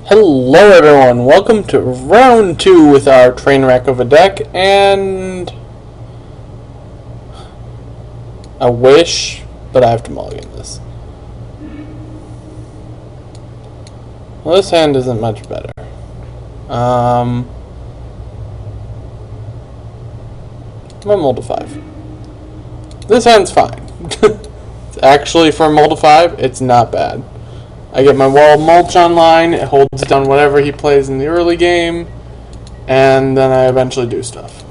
Hello everyone, welcome to round 2 with our train wreck of a deck, and I wish, but I have to mulligan this. Well, this hand isn't much better. I'm Mold-to-5. This hand's fine. Actually, for Mold-to-5, it's not bad. I get my wall mulch online, it holds down whatever he plays in the early game, and then I eventually do stuff.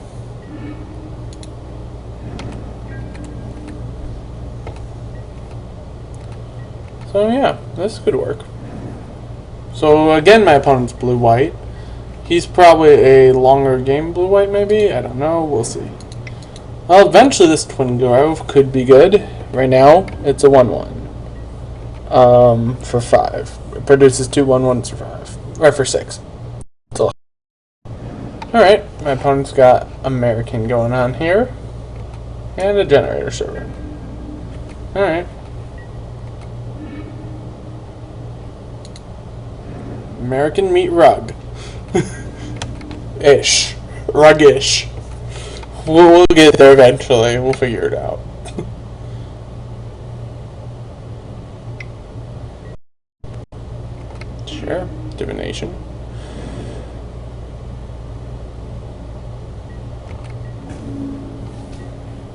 So yeah, this could work. So again, my opponent's blue-white. He's probably a longer game blue-white maybe, I don't know, we'll see. Well, eventually this Twin Grove could be good. Right now, it's a 1-1. For 5. It produces 2 1-1s for 5. Or for 6. Alright, my opponent's got American going on here. And a generator server. Alright. American meet rug. Ish. Rug-ish. We'll get there eventually. We'll figure it out. Sure. Divination.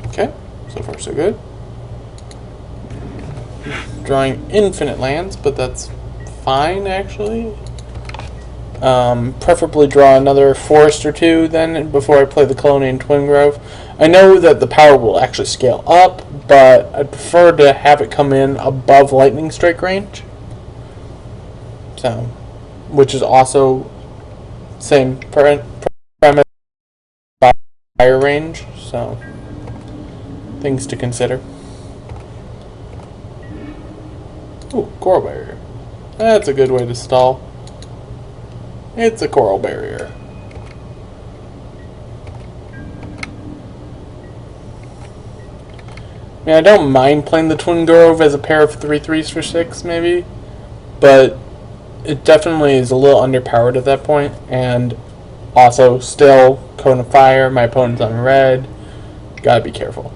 Okay. So far so good. Drawing infinite lands, but that's fine actually. Preferably draw another forest or two then before I play the Colonian Twin Grove. I know that the power will actually scale up, but I'd prefer to have it come in above lightning strike range. So, which is also same premise fire range, so things to consider. Ooh, coral barrier. That's a good way to stall. It's a coral barrier. I mean, I don't mind playing the Twin Grove as a pair of 3/3s for 6, maybe, but it definitely is a little underpowered at that point, and also still Cone of Fire, my opponent's on red, gotta be careful.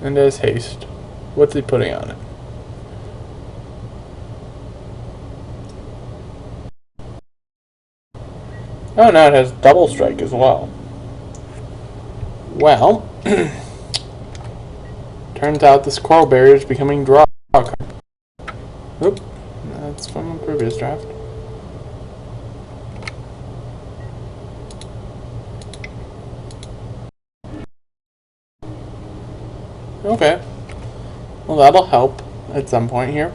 And there's haste. What's he putting on it? Oh, now it has double strike as well. Well, turns out this coral barrier is becoming draw card. Oop, that's from a previous draft. Okay. Well, that'll help at some point here.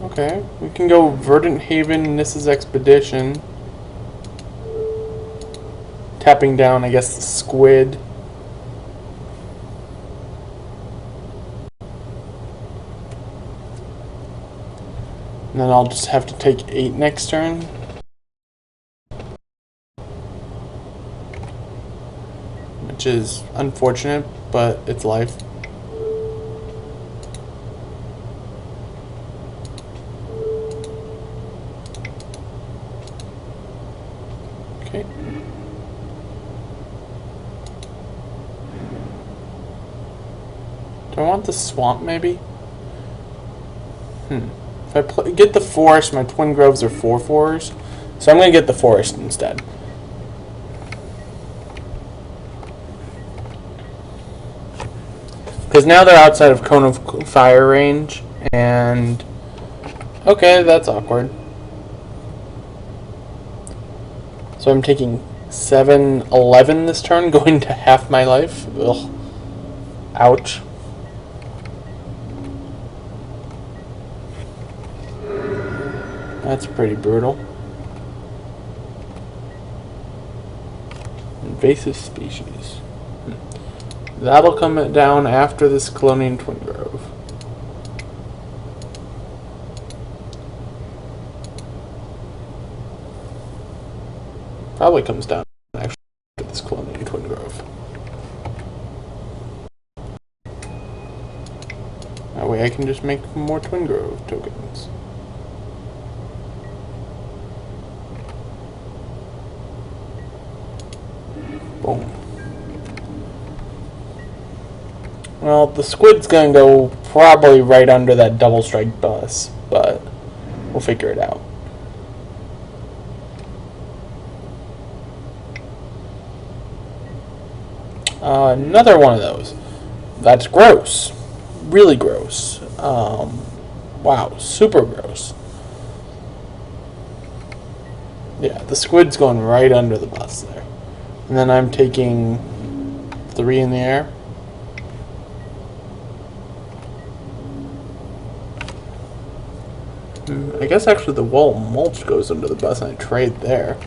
Okay, we can go Verdant Haven, Nissa's Expedition. Tapping down, I guess, the squid. And then I'll just have to take 8 next turn. Which is unfortunate, but it's life. Okay. Do I want the swamp, maybe? If I get the forest, my Twin Groves are 4/4s, so I'm going to get the forest instead. Because now they're outside of Cone of Fire range, and okay, that's awkward. So I'm taking 7/11 this turn, going to half my life. Ugh. Ouch. That's pretty brutal. Invasive species. That'll come down after this Colonian Twin Grove. Probably comes down actually after this Colonian Twin Grove. way I can just make more Twin Grove tokens. Boom. Well, the squid's gonna go probably right under that double strike bus, but we'll figure it out. Another one of those. That's gross. Really gross. Wow, super gross. Yeah, the squid's going right under the bus there. And then I'm taking 3 in the air. I guess actually the wall mulch goes under the bus and I trade there.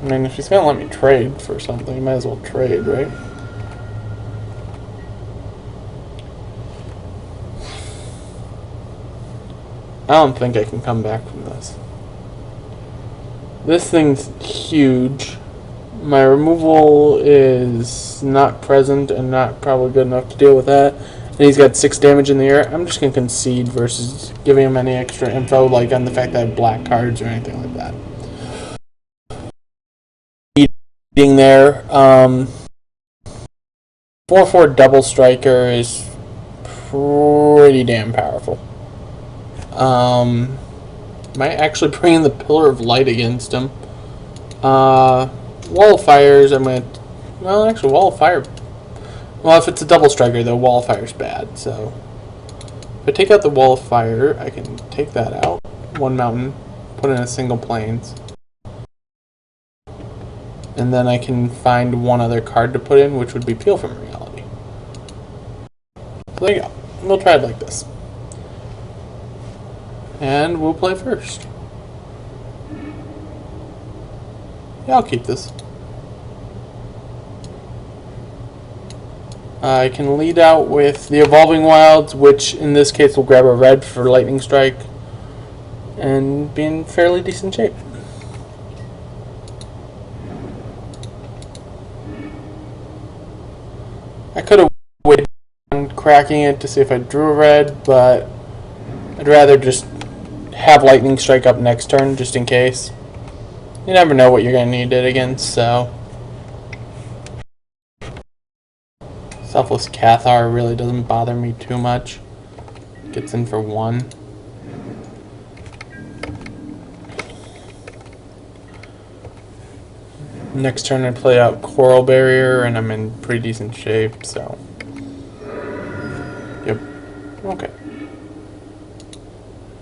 I mean, if he's gonna let me trade for something, you might as well trade, right? I don't think I can come back from this. This thing's huge. My removal is not present and not probably good enough to deal with that. And he's got 6 damage in the air. I'm just going to concede versus giving him any extra info, like on the fact that I have black cards or anything like that. Being there, 4/4 double striker is pretty damn powerful. Might actually bring in the Pillar of Light against him. Wall of Fires, I'm going to... Well, actually, Wall of Fire... Well, if it's a double striker, though, Wall of Fire's bad, so... If I take out the Wall of Fire, I can take that out. 1 mountain, put in a single plains. And then I can find 1 other card to put in, which would be Peel from Reality. So there you go. We'll try it like this. And we'll play first. Yeah, I'll keep this. I can lead out with the Evolving Wilds, which in this case will grab a red for Lightning Strike, and be in fairly decent shape. I could have waited on cracking it to see if I drew a red, but I'd rather just have Lightning Strike up next turn, just in case. You never know what you're going to need it against, so... Selfless Cathar really doesn't bother me too much. Gets in for 1. Next turn I play out Coral Barrier, and I'm in pretty decent shape, so... Yep. Okay.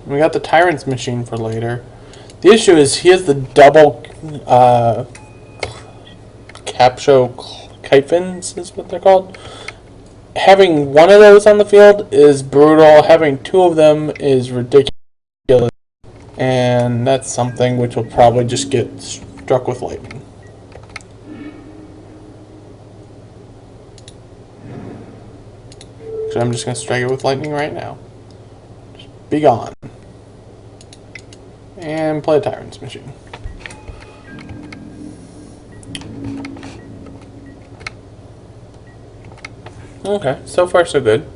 We got the Tyrant's Machine for later. The issue is he has the double Capsho Kite Fins is what they're called. Having 1 of those on the field is brutal. Having 2 of them is ridiculous. And that's something which will probably just get struck with lightning. So I'm just going to strike it with lightning right now. Just be gone. And play a Tyrant's Machine. Okay, so far so good.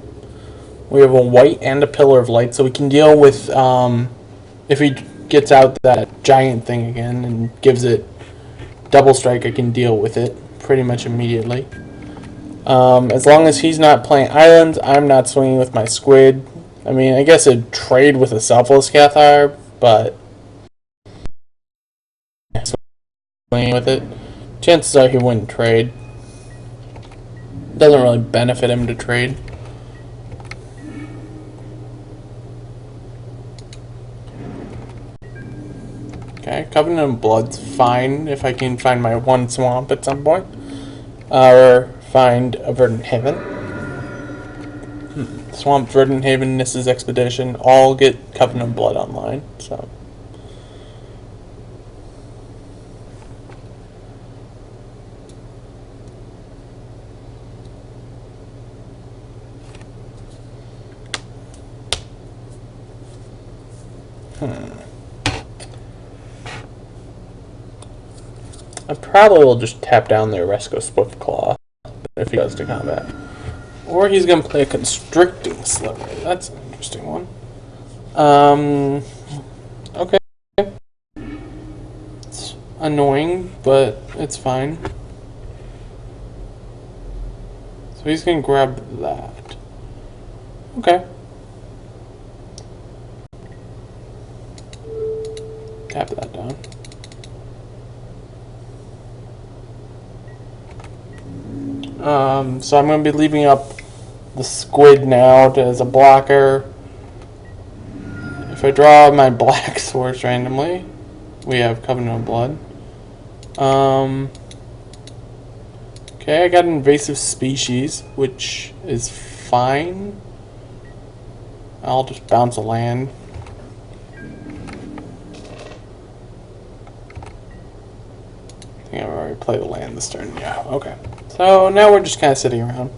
We have a white and a Pillar of Light, so we can deal with, if he gets out that giant thing again and gives it double strike, I can deal with it pretty much immediately. As long as he's not playing islands, I'm not swinging with my squid. I mean, I guess it'd trade with a Selfless Cathar, but swinging with it, chances are he wouldn't trade. Doesn't really benefit him to trade. Okay, Covenant of Blood's fine if I can find my 1 swamp at some point. Or find a Verdant Haven. Swamp, Verdant Haven, Nissa's Expedition all get Covenant of Blood online, so... I probably will just tap down the Oresco Swiftclaw if he goes to combat. Or he's going to play a constricting sliver. That's an interesting one. Okay. It's annoying, but it's fine. So he's going to grab that. Okay. Tap that down. So I'm going to be leaving up the squid now as a blocker. If I draw my black source randomly, we have Covenant of Blood. Okay, I got an invasive species, which is fine. I'll just bounce a land. I think I've already played a land this turn. Yeah, okay. So now we're just kind of sitting around.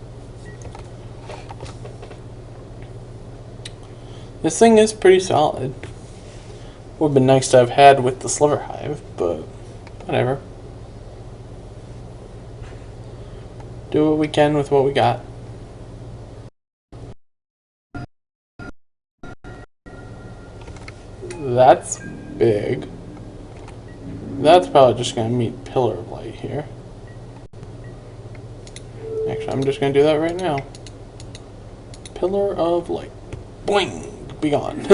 This thing is pretty solid. Would have been nice to have had with the Sliver Hive, but whatever. Do what we can with what we got. That's big. That's probably just going to meet Pillar of Light here. Actually, I'm just going to do that right now. Pillar of Light. Boing! Be gone.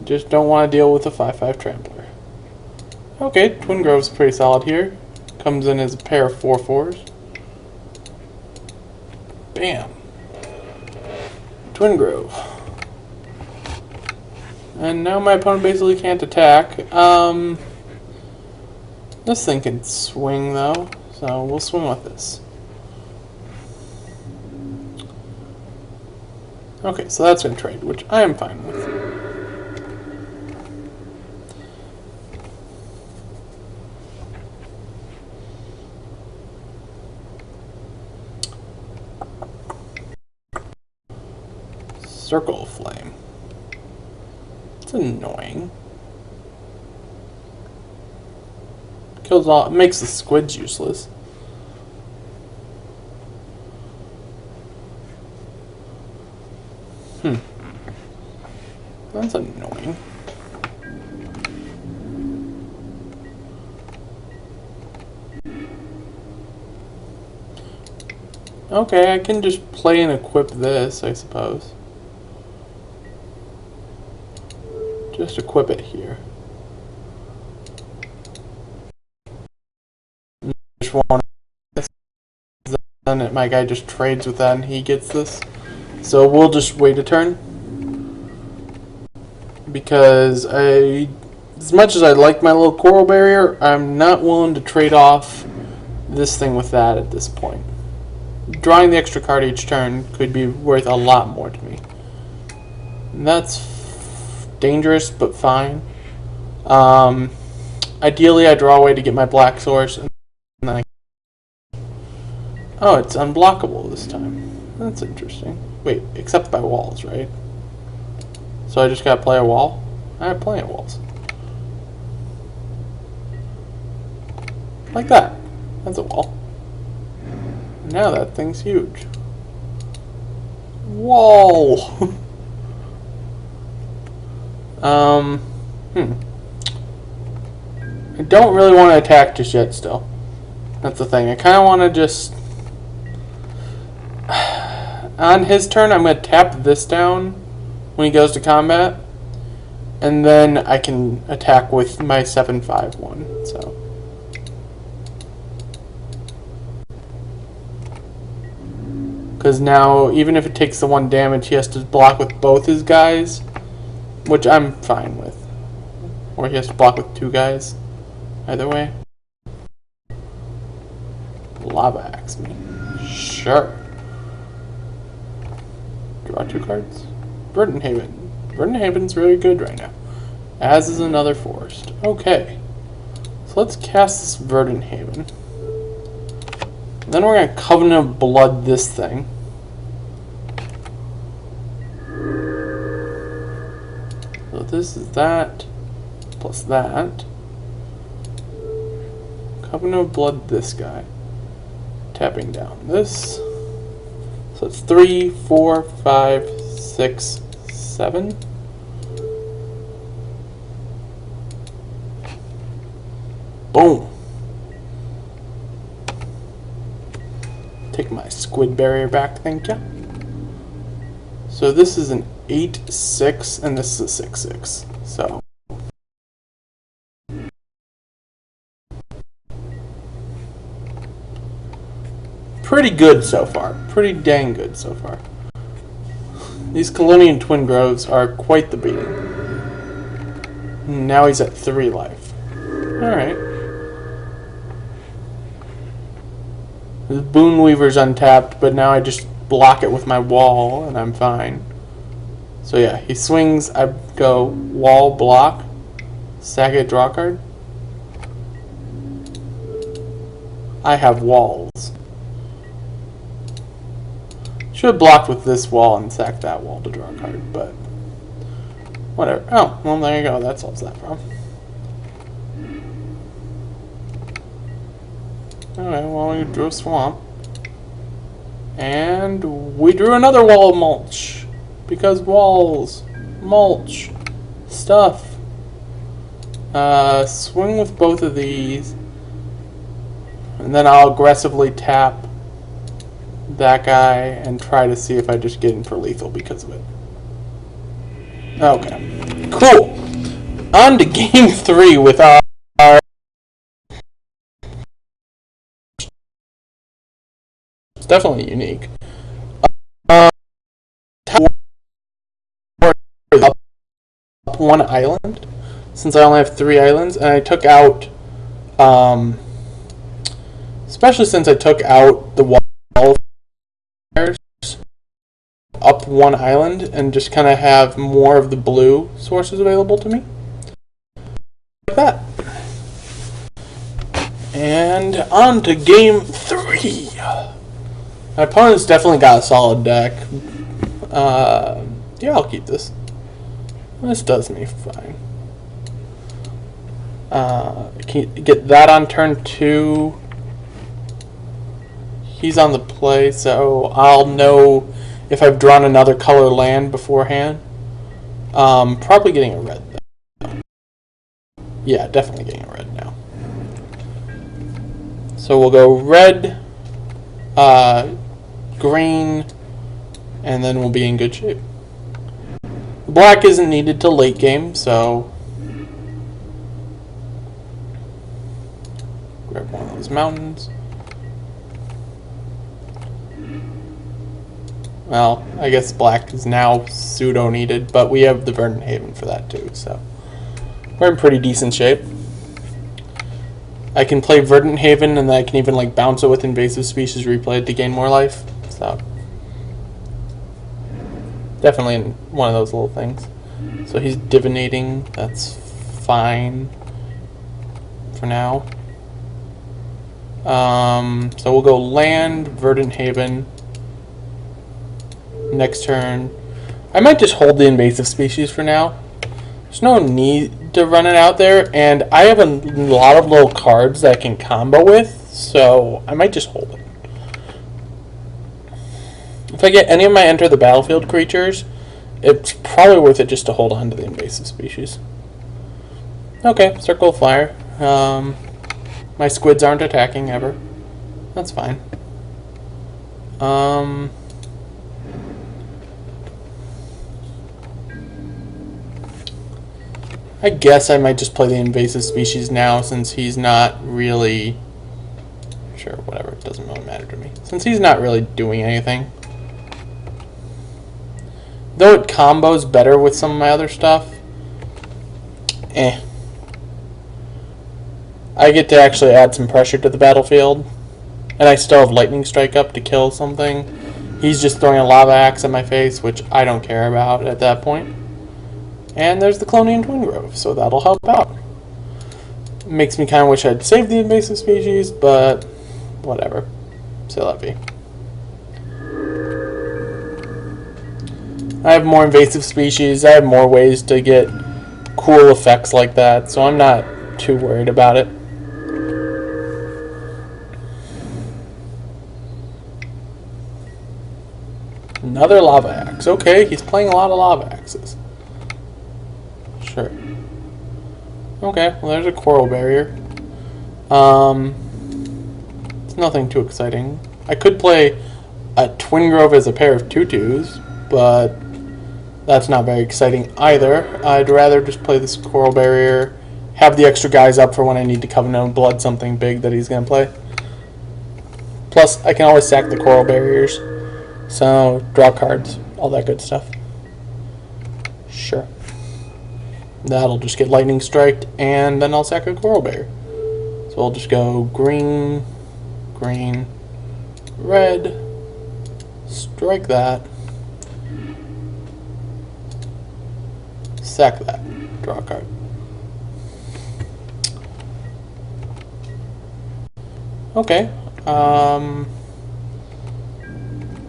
Just don't want to deal with a 5/5 Trampler. Okay, Twin Grove's pretty solid here. Comes in as a pair of 4/4s. Bam! Twin Grove. And now my opponent basically can't attack. This thing can swing though, so we'll swing with this. Okay, so that's going to trade, which I am fine with. Circle of Flame. It's annoying. Kills all, makes the squids useless. That's annoying. Okay, I can just play and equip this, I suppose. Just equip it here. Just one. Then my guy just trades with that and he gets this. So we'll just wait a turn. Because as much as I like my little coral barrier, I'm not willing to trade off this thing with that at this point. Drawing the extra card each turn could be worth a lot more to me. And that's dangerous, but fine. Ideally, I draw away to get my black source, and then oh, it's unblockable this time. That's interesting. Wait, except by walls, right? So I just gotta play a wall? I have plenty of walls. Like that. That's a wall. Now that thing's huge. Whoa! I don't really want to attack just yet still. That's the thing. I kind of want to just... On his turn, I'm going to tap this down when he goes to combat, and then I can attack with my 7/5/1. So, because now even if it takes the 1 damage, he has to block with both his guys, which I'm fine with. Or he has to block with 2 guys. Either way. Lava Axe me. Sure. Draw 2 cards. Verdant Haven. Verdant Haven's really good right now. As is another forest. Okay. So let's cast this Verdant Haven. And then we're going to Covenant of Blood this thing. So this is that. Plus that. Covenant of Blood this guy. Tapping down this. So So it's 3, 4, 5, 6, 7. Boom. Take my squid barrier back, thank you. So this is an 8-6 and this is a 6-6. So pretty good so far. Pretty dang good so far. These Colonian Twin Groves are quite the beating. Now he's at 3 life. Alright. The Boon Weaver's untapped, but now I just block it with my wall and I'm fine. So yeah, he swings, I go wall, block, sack it, draw card. I have walls. Should have blocked with this wall and sacked that wall to draw a card, but whatever. Oh, well there you go, that solves that problem. Alright, well we drew a swamp. And we drew another wall of mulch. Because walls, mulch, stuff. Swing with both of these. And then I'll aggressively tap that guy and try to see if I just get in for lethal because of it. Okay. Cool. On to game 3 with our it's definitely unique. Up 1 island, since I only have 3 islands, and I took out, especially since I took out the wall up 1 island and just kind of have more of the blue sources available to me. Like that. And on to game 3. My opponent's definitely got a solid deck. Yeah, I'll keep this. This does me fine. Can get that on turn 2. He's on the play, so I'll know if I've drawn another color land beforehand. Probably getting a red though. Yeah, definitely getting a red now. So we'll go red, green, and then we'll be in good shape. Black isn't needed till late game, so grab one of those mountains. Well, I guess black is now pseudo needed, but we have the Verdant Haven for that too, so we're in pretty decent shape. I can play Verdant Haven and then I can even like bounce it with invasive species replayed to gain more life. So definitely one of those little things. So he's divinating, that's fine for now. So we'll go land, Verdant Haven. Next turn, I might just hold the invasive species for now. There's no need to run it out there, and I have a lot of little cards that I can combo with, so I might just hold it. If I get any of my enter the battlefield creatures, it's probably worth it just to hold on to the invasive species. Okay, Circle of Fire. My squids aren't attacking ever. That's fine. I guess I might just play the invasive species now since he's not really... Sure, whatever, it doesn't really matter to me. Since he's not really doing anything. Though it combos better with some of my other stuff. I get to actually add some pressure to the battlefield. And I still have Lightning Strike up to kill something. He's just throwing a Lava Axe at my face, which I don't care about at that point. And there's the Colonian Twin Grove, so that'll help out. Makes me kind of wish I'd saved the invasive species, but whatever. C'est la vie. I have more invasive species, I have more ways to get cool effects like that, so I'm not too worried about it. Another lava axe. Okay, he's playing a lot of lava axes. Sure. Okay, well there's a coral barrier. It's nothing too exciting. I could play a Twin Grove as a pair of tutus, but that's not very exciting either. I'd rather just play this coral barrier, have the extra guys up for when I need to Covenant of Blood something big that he's going to play. Plus, I can always sack the coral barriers, so draw cards, all that good stuff. Sure. That'll just get lightning striked, and then I'll sack a coral barrier. So I'll just go green, green, red, strike that, sack that, draw a card. Okay,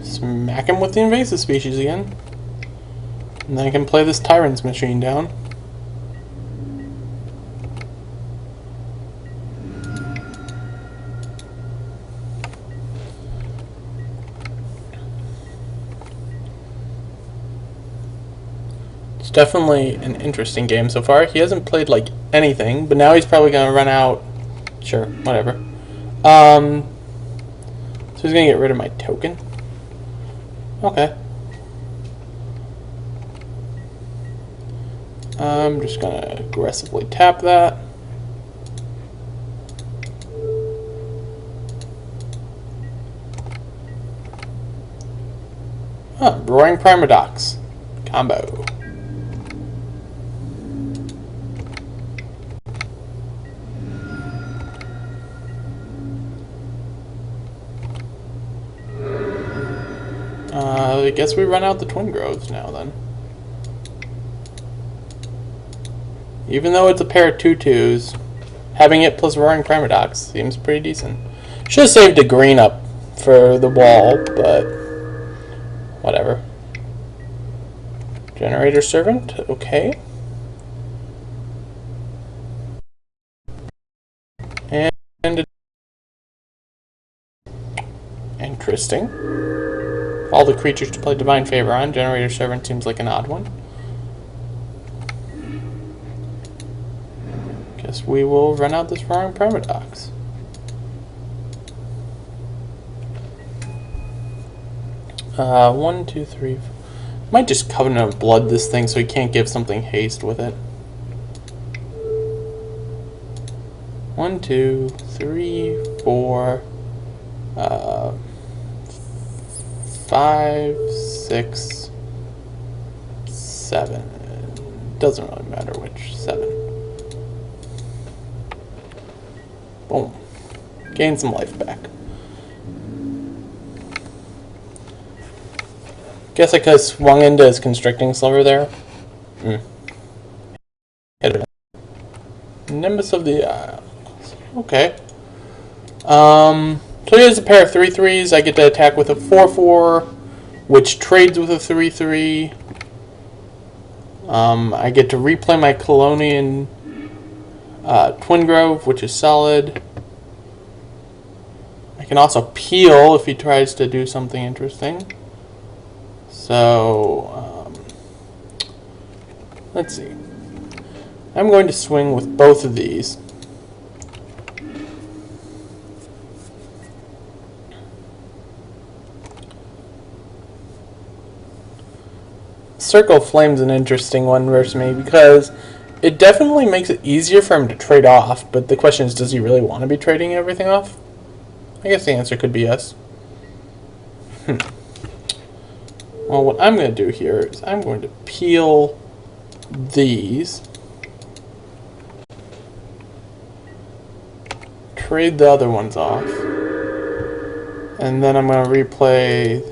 smack him with the invasive species again. And then I can play this Tyrant's Machine down. It's definitely an interesting game so far. He hasn't played like anything, but now he's probably going to run out. Sure, whatever. So he's going to get rid of my token. Okay. I'm just going to aggressively tap that. Roaring Primadox. Combo. I guess we run out the Twin Groves now then. Even though it's a pair of tutus, having it plus Roaring Primadox seems pretty decent. Should have saved a green up for the wall, but whatever. Generator Servant, okay. And interesting. All the creatures to play Divine Favor on. Generator Servant seems like an odd one. Guess we will run out this Roaring Primadox. One, two, three. Might just Covenant of Blood this thing so he can't give something haste with it. 1, 2, 3, 4, 5, 6, 7. Doesn't really matter which. 7. Boom. Gain some life back. Guess I could have swung into his Constricting Sliver there. Hit it. Nimbus of the Isles. Okay. So here's a pair of 3/3s. I get to attack with a 4/4, which trades with a 3/3. I get to replay my Colonian Twin Grove, which is solid. I can also peel if he tries to do something interesting. So, let's see. I'm going to swing with both of these. Circle of Flame's an interesting one versus me because it definitely makes it easier for him to trade off, but the question is, does he really want to be trading everything off? I guess the answer could be yes. Well, what I'm going to do here is I'm going to peel these, trade the other ones off, and then I'm going to replay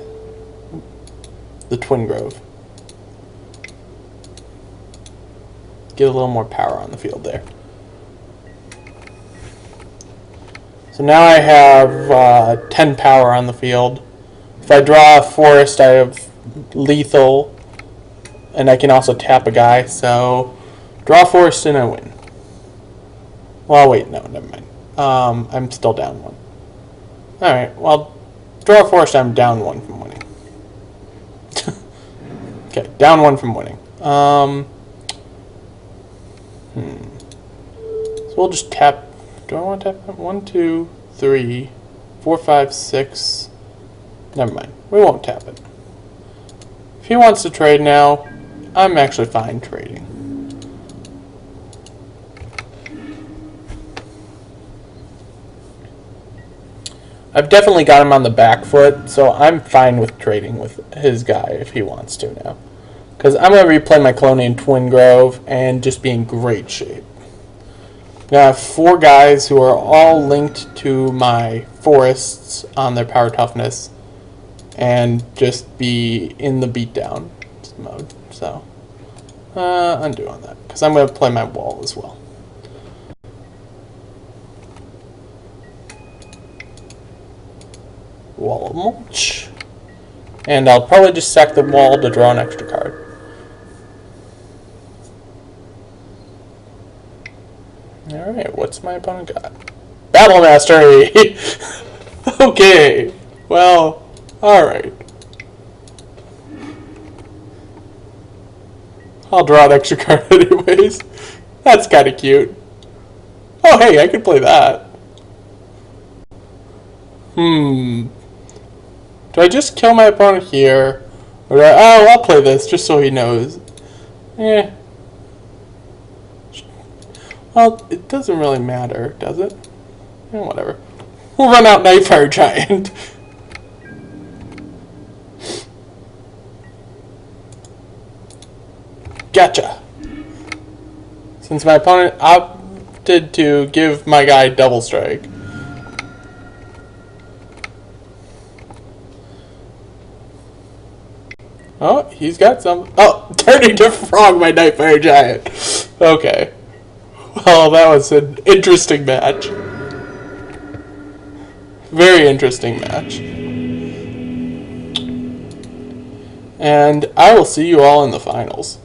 the Twin Grove. Get a little more power on the field there. So now I have 10 power on the field. If I draw a forest, I have lethal, and I can also tap a guy, so draw a forest and I win. Well, wait, no, never mind. I'm still down 1. Alright, well, draw a forest, I'm down 1 from winning. Okay, down 1 from winning. So we'll just tap. Do I want to tap that? 1, 2, 3, 4, 5, 6. Never mind. We won't tap it. If he wants to trade now, I'm actually fine trading. I've definitely got him on the back foot, so I'm fine with trading with his guy if he wants to now. Because I'm going to replay my Colonian Twin Grove and just be in great shape. I have 4 guys who are all linked to my forests on their power toughness and just be in the beatdown mode. So, undo on that because I'm going to play my wall as well. Wall of mulch. And I'll probably just sack the wall to draw an extra card. Alright, what's my opponent got? Battle Mastery! Okay, well, alright. I'll draw an extra card anyways. That's kind of cute. Oh hey, I could play that. Do I just kill my opponent here? Or do I'll play this just so he knows. Well, it doesn't really matter, does it? Whatever. We'll run out Nightfire Giant. Gotcha. Since my opponent opted to give my guy double strike. Oh, he's got some. Oh, turning to frog my Nightfire Giant. Okay. Well, that was an interesting match. Very interesting match. And I will see you all in the finals.